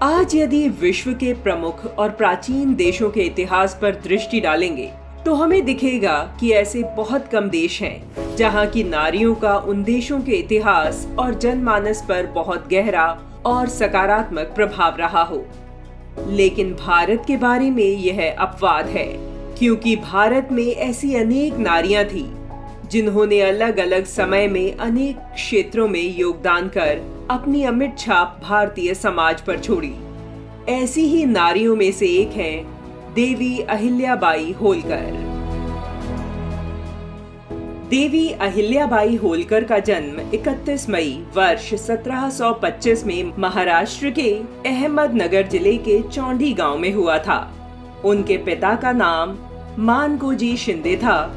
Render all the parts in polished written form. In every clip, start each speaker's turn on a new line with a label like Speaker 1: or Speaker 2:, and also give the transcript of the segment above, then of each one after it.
Speaker 1: आज यदि विश्व के प्रमुख और प्राचीन देशों के इतिहास पर दृष्टि डालेंगे तो हमें दिखेगा कि ऐसे बहुत कम देश हैं जहां की नारियों का उन देशों के इतिहास और जनमानस पर बहुत गहरा और सकारात्मक प्रभाव रहा हो। लेकिन भारत के बारे में यह अपवाद है, क्योंकि भारत में ऐसी अनेक नारियां थी जिन्होंने अलग अलग समय में अनेक क्षेत्रों में योगदान कर अपनी अमिट छाप भारतीय समाज पर छोड़ी। ऐसी ही नारियों में से एक है देवी अहिल्याबाई होलकर। देवी अहिल्याबाई होलकर का जन्म 31 मई वर्ष 1725 में महाराष्ट्र के अहमदनगर जिले के चौंडी गांव में हुआ था। उनके पिता का नाम मानकोजी शिंदे था,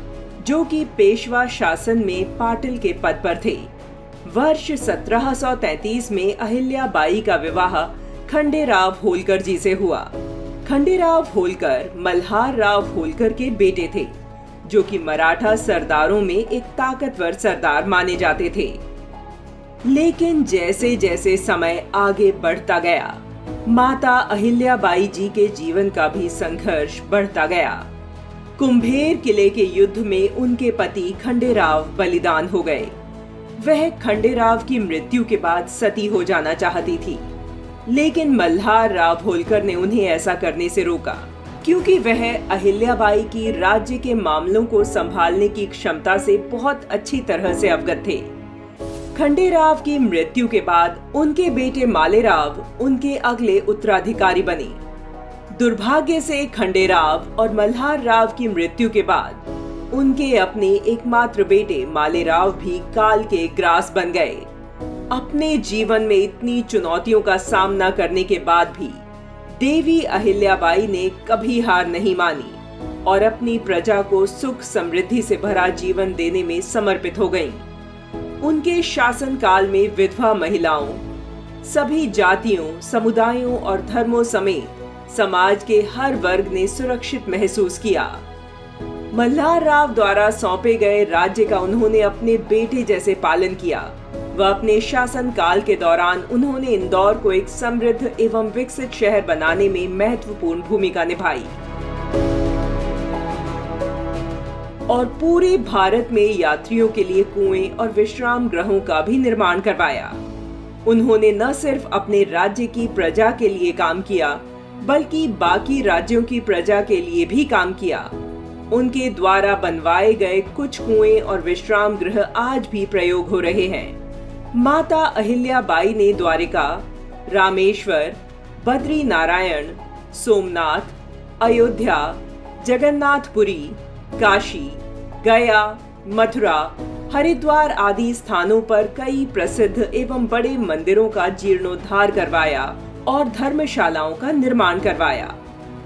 Speaker 1: जो कि पेशवा शासन में पाटिल के पद पर थे। वर्ष 1733 में अहिल्याबाई का विवाह खंडेराव होलकर जी से हुआ। खंडेराव होलकर मल्हार राव होलकर के बेटे थे, जो कि मराठा सरदारों में एक ताकतवर सरदार माने जाते थे। लेकिन जैसे जैसे समय आगे बढ़ता गया, माता अहिल्याबाई जी के जीवन का भी संघर्ष बढ़ता गया। कुंभेर किले के युद्ध में उनके पति खंडेराव बलिदान हो गए। वह खंडेराव की मृत्यु के बाद सती हो जाना चाहती थी, लेकिन मल्हार राव होलकर ने उन्हें ऐसा करने से रोका, क्योंकि वह अहिल्याबाई की राज्य के मामलों को संभालने की क्षमता से बहुत अच्छी तरह से अवगत थे। खंडेराव की मृत्यु के बाद उनके बेटे मालेराव उनके अगले उत्तराधिकारी बने। दुर्भाग्य से खंडेराव और मल्हार राव की मृत्यु के बाद उनके अपने एकमात्र बेटे मालेराव भी काल के ग्रास बन गए। अपने जीवन में इतनी चुनौतियों का सामना करने के बाद भी देवी अहिल्याबाई ने कभी हार नहीं मानी और अपनी प्रजा को सुख समृद्धि से भरा जीवन देने में समर्पित हो गईं। उनके शासनकाल में विधवा महिलाओं, सभी जातियों, समुदायों और धर्मों समेत समाज के हर वर्ग ने सुरक्षित महसूस किया। मल्हार राव द्वारा सौंपे गए राज्य का उन्होंने अपने बेटे जैसे पालन किया। वह अपने शासन काल के दौरान उन्होंने इंदौर को एक समृद्ध एवं विकसित शहर बनाने में महत्वपूर्ण भूमिका निभाई और पूरे भारत में यात्रियों के लिए कुएं और विश्राम गृहों का भी निर्माण करवाया। उन्होंने न सिर्फ अपने राज्य की प्रजा के लिए काम किया, बल्कि बाकी राज्यों की प्रजा के लिए भी काम किया। उनके द्वारा बनवाए गए कुछ कुएं और विश्राम गृह आज भी प्रयोग हो रहे हैं। माता अहिल्याबाई ने द्वारिका, रामेश्वर, बद्री नारायण, सोमनाथ, अयोध्या, जगन्नाथपुरी, काशी, गया, मथुरा, हरिद्वार आदि स्थानों पर कई प्रसिद्ध एवं बड़े मंदिरों का जीर्णोद्धार करवाया और धर्मशालाओं का निर्माण करवाया।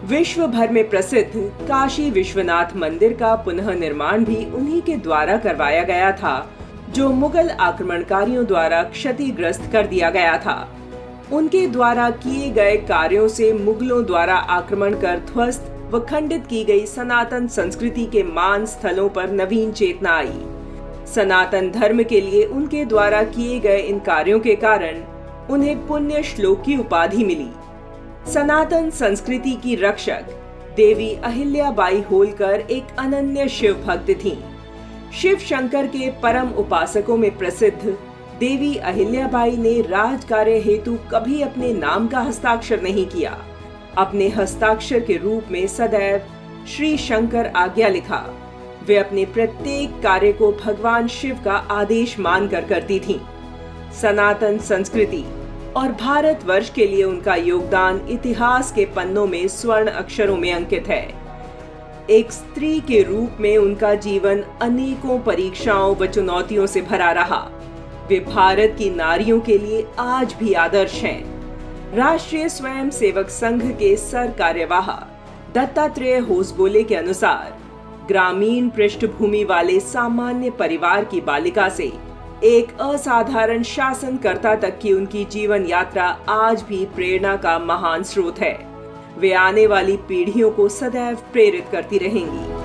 Speaker 1: विश्व भर में प्रसिद्ध काशी विश्वनाथ मंदिर का पुनः निर्माण भी उन्हीं के द्वारा करवाया गया था, जो मुगल आक्रमणकारियों द्वारा क्षतिग्रस्त कर दिया गया था। उनके द्वारा किए गए कार्यों से मुगलों द्वारा आक्रमण कर ध्वस्त व खंडित की गई सनातन संस्कृति के मान स्थलों पर नवीन चेतना आई। सनातन धर्म के लिए उनके द्वारा किए गए इन कार्यों के कारण उन्हें पुण्य श्लोक की उपाधि मिली। सनातन संस्कृति की रक्षक देवी अहिल्याबाई होलकर एक अनन्य शिव भक्त थीं। शिव शंकर के परम उपासकों में प्रसिद्ध देवी अहिल्याबाई ने राजकार्य हेतु कभी अपने नाम का हस्ताक्षर नहीं किया। अपने हस्ताक्षर के रूप में सदैव श्री शंकर आज्ञा लिखा। वे अपने प्रत्येक कार्य को भगवान शिव का आदेश मानकर करती थीं। सनातन संस्कृति और भारतवर्ष के लिए उनका योगदान इतिहास के पन्नों में स्वर्ण अक्षरों में अंकित है। एक स्त्री के रूप में उनका जीवन अनेकों परीक्षाओं व चुनौतियों से भरा रहा। वे भारत की नारियों के लिए आज भी आदर्श हैं। राष्ट्रीय स्वयंसेवक संघ के सर कार्यवाह दत्तात्रेय होसबोले के अनुसार, ग्रामीण पृष्ठभूमि वाले सामान्य परिवार की बालिका से एक असाधारण शासनकर्ता तक की उनकी जीवन यात्रा आज भी प्रेरणा का महान स्रोत है। वे आने वाली पीढ़ियों को सदैव प्रेरित करती रहेंगी।